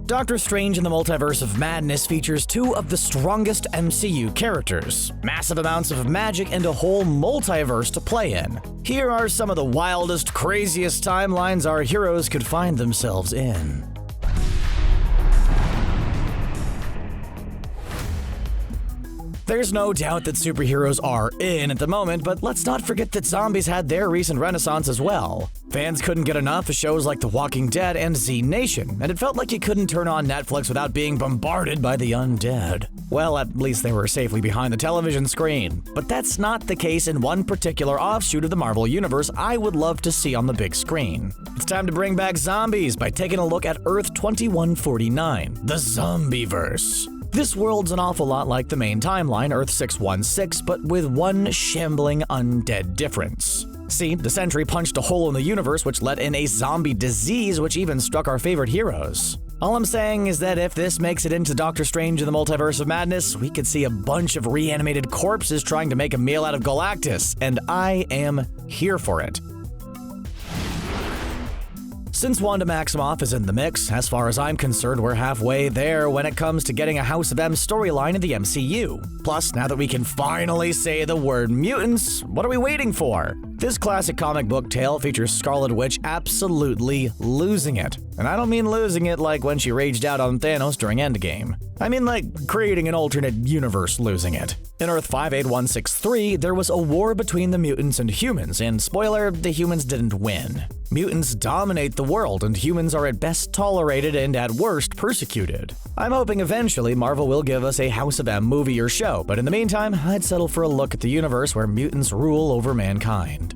Doctor Strange in the Multiverse of Madness features two of the strongest MCU characters, massive amounts of magic, and a whole multiverse to play in. Here are some of the wildest, craziest timelines our heroes could find themselves in. There's no doubt that superheroes are in at the moment, but let's not forget that zombies had their recent renaissance as well. Fans couldn't get enough of shows like The Walking Dead and Z Nation, and it felt like you couldn't turn on Netflix without being bombarded by the undead. Well, at least they were safely behind the television screen. But that's not the case in one particular offshoot of the Marvel Universe I would love to see on the big screen. It's time to bring back zombies by taking a look at Earth 2149, the Zombieverse. This world's an awful lot like the main timeline, Earth 616, but with one shambling undead difference. See, the Sentry punched a hole in the universe which let in a zombie disease which even struck our favorite heroes. All I'm saying is that if this makes it into Doctor Strange in the Multiverse of Madness, we could see a bunch of reanimated corpses trying to make a meal out of Galactus, and I am here for it. Since Wanda Maximoff is in the mix, as far as I'm concerned, we're halfway there when it comes to getting a House of M storyline in the MCU. Plus, now that we can finally say the word mutants, what are we waiting for? This classic comic book tale features Scarlet Witch absolutely losing it. And I don't mean losing it like when she raged out on Thanos during Endgame. I mean like creating an alternate universe losing it. In Earth 58163, there was a war between the mutants and humans, and spoiler, the humans didn't win. Mutants dominate the world, and humans are at best tolerated and at worst persecuted. I'm hoping eventually Marvel will give us a House of M movie or show, but in the meantime, I'd settle for a look at the universe where mutants rule over mankind.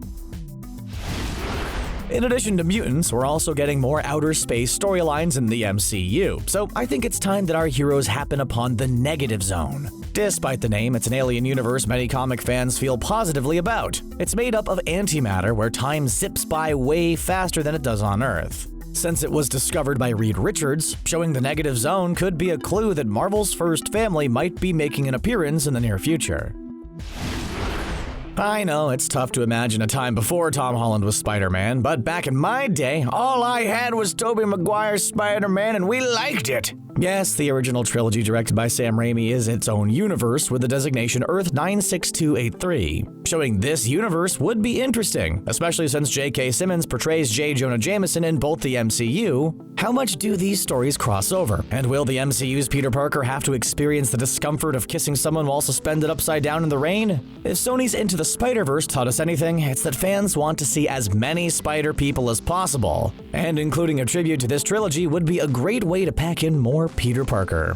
In addition to mutants, we're also getting more outer space storylines in the MCU, so I think it's time that our heroes happen upon the negative zone. Despite the name, it's an alien universe many comic fans feel positively about. It's made up of antimatter where time zips by way faster than it does on Earth. Since it was discovered by Reed Richards, showing the negative zone could be a clue that Marvel's first family might be making an appearance in the near future. I know, it's tough to imagine a time before Tom Holland was Spider-Man, but back in my day, all I had was Tobey Maguire's Spider-Man and we liked it. Yes, the original trilogy directed by Sam Raimi is its own universe with the designation Earth 96283. Showing this universe would be interesting, especially since J.K. Simmons portrays J. Jonah Jameson in both the MCU. How much do these stories cross over? And will the MCU's Peter Parker have to experience the discomfort of kissing someone while suspended upside down in the rain? If Sony's Into the Spider-Verse taught us anything, it's that fans want to see as many Spider people as possible. And including a tribute to this trilogy would be a great way to pack in more Peter Parker.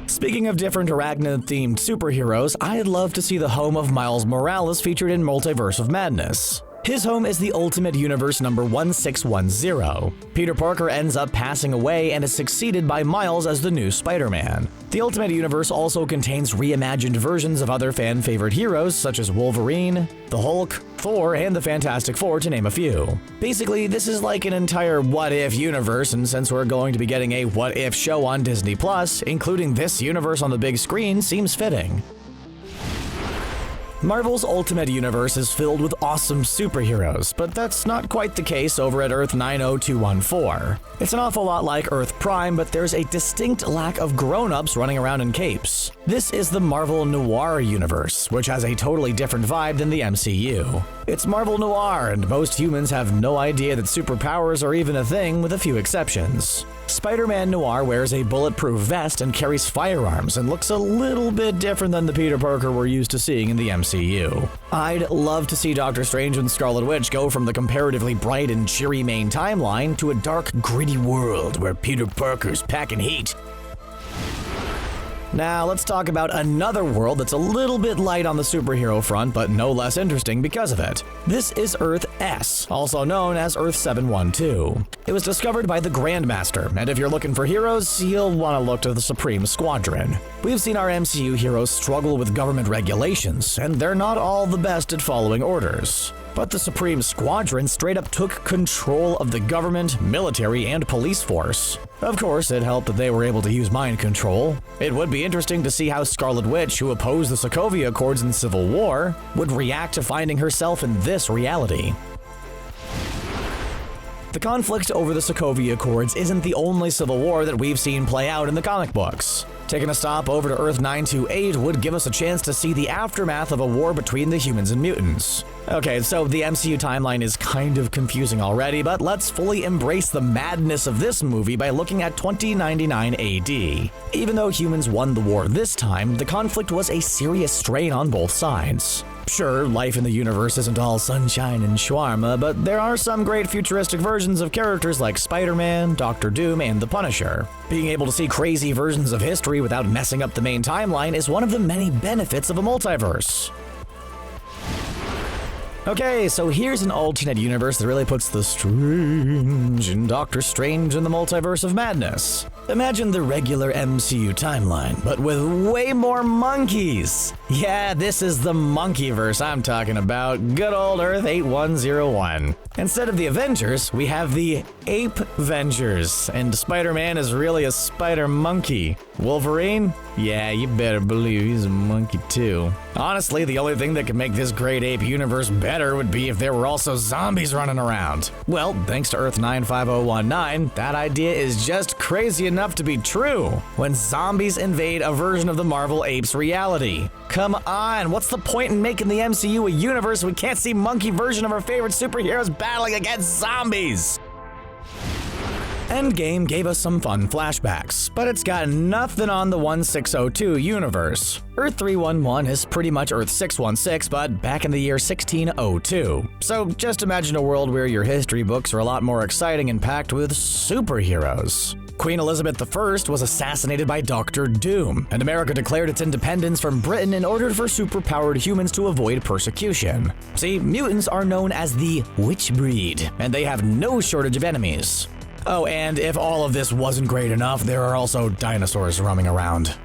Speaking of different arachnid-themed superheroes, I'd love to see the home of Miles Morales featured in Multiverse of Madness. His home is the Ultimate Universe number 1610. Peter Parker ends up passing away and is succeeded by Miles as the new Spider-Man. The Ultimate Universe also contains reimagined versions of other fan-favorite heroes such as Wolverine, the Hulk, Thor, and the Fantastic Four, to name a few. Basically, this is like an entire what-if universe, and since we're going to be getting a what-if show on Disney+, including this universe on the big screen seems fitting. Marvel's Ultimate Universe is filled with awesome superheroes, but that's not quite the case over at Earth 90214. It's an awful lot like Earth Prime, but there's a distinct lack of grown-ups running around in capes. This is the Marvel Noir universe, which has a totally different vibe than the MCU. It's Marvel Noir, and most humans have no idea that superpowers are even a thing, with a few exceptions. Spider-Man Noir wears a bulletproof vest and carries firearms and looks a little bit different than the Peter Parker we're used to seeing in the MCU. I'd love to see Doctor Strange and Scarlet Witch go from the comparatively bright and cheery main timeline to a dark, gritty world where Peter Parker's packing heat. Now, let's talk about another world that's a little bit light on the superhero front, but no less interesting because of it. This is Earth S, also known as Earth 712. It was discovered by the Grandmaster, and if you're looking for heroes, you'll want to look to the Supreme Squadron. We've seen our MCU heroes struggle with government regulations, and they're not all the best at following orders. But the Supreme Squadron straight up took control of the government, military, and police force. Of course, it helped that they were able to use mind control. It would be interesting to see how Scarlet Witch, who opposed the Sokovia Accords in Civil War, would react to finding herself in this reality. The conflict over the Sokovia Accords isn't the only civil war that we've seen play out in the comic books. Taking a stop over to Earth 928 would give us a chance to see the aftermath of a war between the humans and mutants. Okay, so the MCU timeline is kind of confusing already, but let's fully embrace the madness of this movie by looking at 2099 AD. Even though humans won the war this time, the conflict was a serious strain on both sides. Sure, life in the universe isn't all sunshine and shawarma, but there are some great futuristic versions of characters like Spider-Man, Doctor Doom, and the Punisher. Being able to see crazy versions of history without messing up the main timeline is one of the many benefits of a multiverse. Okay, so here's an alternate universe that really puts the strange in Doctor Strange in the Multiverse of Madness. Imagine the regular MCU timeline, but with way more monkeys. Yeah, this is the Monkeyverse I'm talking about, good old Earth 8101. Instead of the Avengers, we have the Ape-Vengers, and Spider-Man is really a spider monkey. Wolverine? Yeah, you better believe he's a monkey too. Honestly, the only thing that could make this great ape universe better would be if there were also zombies running around. Well, thanks to Earth 95019, that idea is just crazy enough to be true. When zombies invade a version of the Marvel Apes reality. Come on, what's the point in making the MCU a universe we can't see monkey version of our favorite superheroes battling against zombies? Endgame gave us some fun flashbacks, but it's got nothing on the 1602 universe. Earth 311 is pretty much Earth 616, but back in the year 1602. So just imagine a world where your history books are a lot more exciting and packed with superheroes. Queen Elizabeth I was assassinated by Doctor Doom, and America declared its independence from Britain in order for superpowered humans to avoid persecution. See, mutants are known as the witch breed, and they have no shortage of enemies. Oh, and if all of this wasn't great enough, there are also dinosaurs roaming around.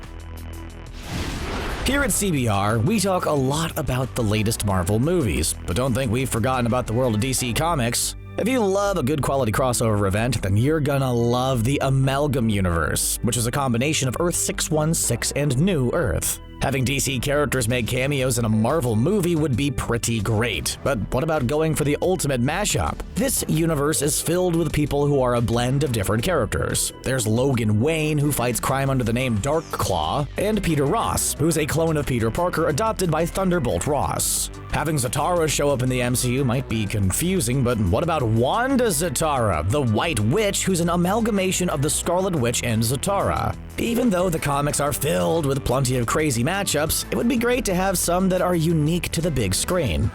Here at CBR, we talk a lot about the latest Marvel movies, but don't think we've forgotten about the world of DC Comics. If you love a good quality crossover event, then you're gonna love the Amalgam universe, which is a combination of Earth 616 and New Earth. Having DC characters make cameos in a Marvel movie would be pretty great, but what about going for the ultimate mashup? This universe is filled with people who are a blend of different characters. There's Logan Wayne, who fights crime under the name Darkclaw, and Peter Ross, who's a clone of Peter Parker adopted by Thunderbolt Ross. Having Zatara show up in the MCU might be confusing, but what about Wanda Zatara, the White Witch, who's an amalgamation of the Scarlet Witch and Zatara? Even though the comics are filled with plenty of crazy matchups, it would be great to have some that are unique to the big screen.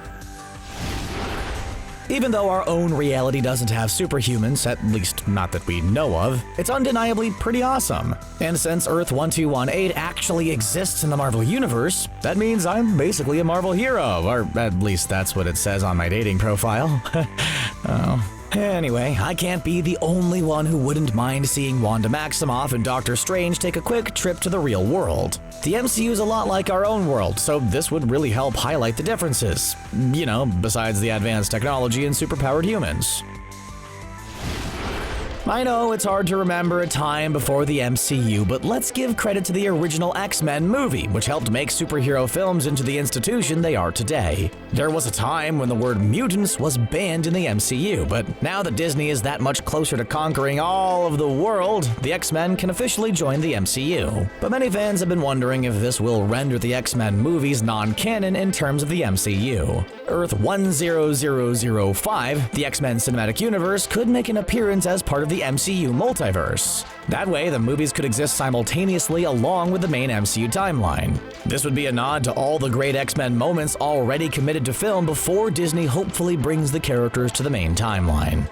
Even though our own reality doesn't have superhumans, at least not that we know of, it's undeniably pretty awesome. And since Earth 1218 actually exists in the Marvel Universe, that means I'm basically a Marvel hero, or at least that's what it says on my dating profile. Oh. Anyway, I can't be the only one who wouldn't mind seeing Wanda Maximoff and Doctor Strange take a quick trip to the real world. The MCU is a lot like our own world, so this would really help highlight the differences. You know, besides the advanced technology and superpowered humans. I know it's hard to remember a time before the MCU, but let's give credit to the original XMen movie, which helped make superhero films into the institution they are today. There was a time when the word mutants was banned in the MCU, but now that Disney is that much closer to conquering all of the world, the X-Men can officially join the MCU. But many fans have been wondering if this will render the X-Men movies non-canon in terms of the MCU. Earth 10005, the X-Men cinematic universe, could make an appearance as part of the MCU multiverse. That way, the movies could exist simultaneously along with the main MCU timeline. This would be a nod to all the great X-Men moments already committed to film before Disney hopefully brings the characters to the main timeline.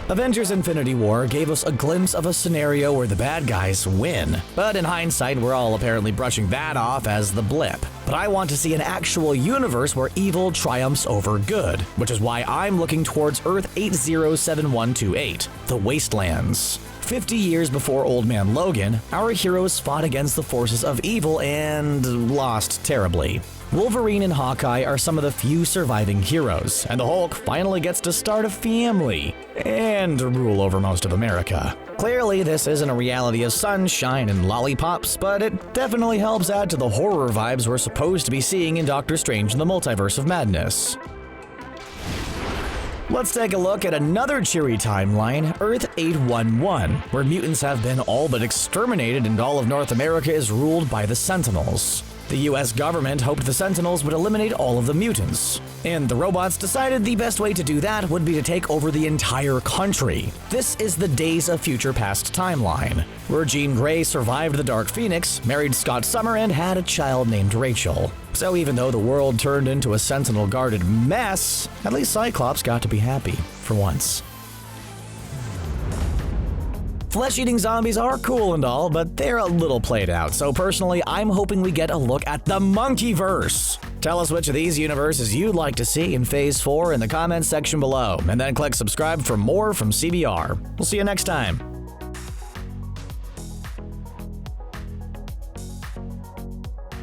Avengers Infinity War gave us a glimpse of a scenario where the bad guys win, but in hindsight we're all apparently brushing that off as the blip. But I want to see an actual universe where evil triumphs over good, which is why I'm looking towards Earth 807128, the Wastelands. 50 years before Old Man Logan, our heroes fought against the forces of evil and lost terribly. Wolverine and Hawkeye are some of the few surviving heroes, and the Hulk finally gets to start a family and rule over most of America. Clearly, this isn't a reality of sunshine and lollipops, but it definitely helps add to the horror vibes we're supposed to be seeing in Doctor Strange in the Multiverse of Madness. Let's take a look at another cheery timeline, Earth 811, where mutants have been all but exterminated and all of North America is ruled by the Sentinels. The US government hoped the Sentinels would eliminate all of the mutants, and the robots decided the best way to do that would be to take over the entire country. This is the Days of Future Past timeline, where Jean Grey survived the Dark Phoenix, married Scott Summer, and had a child named Rachel. So even though the world turned into a Sentinel-guarded mess, at least Cyclops got to be happy, for once. Flesh-eating zombies are cool and all, but they're a little played out, so personally, I'm hoping we get a look at the Monkeyverse. Tell us which of these universes you'd like to see in Phase 4 in the comments section below, and then click subscribe for more from CBR. We'll see you next time.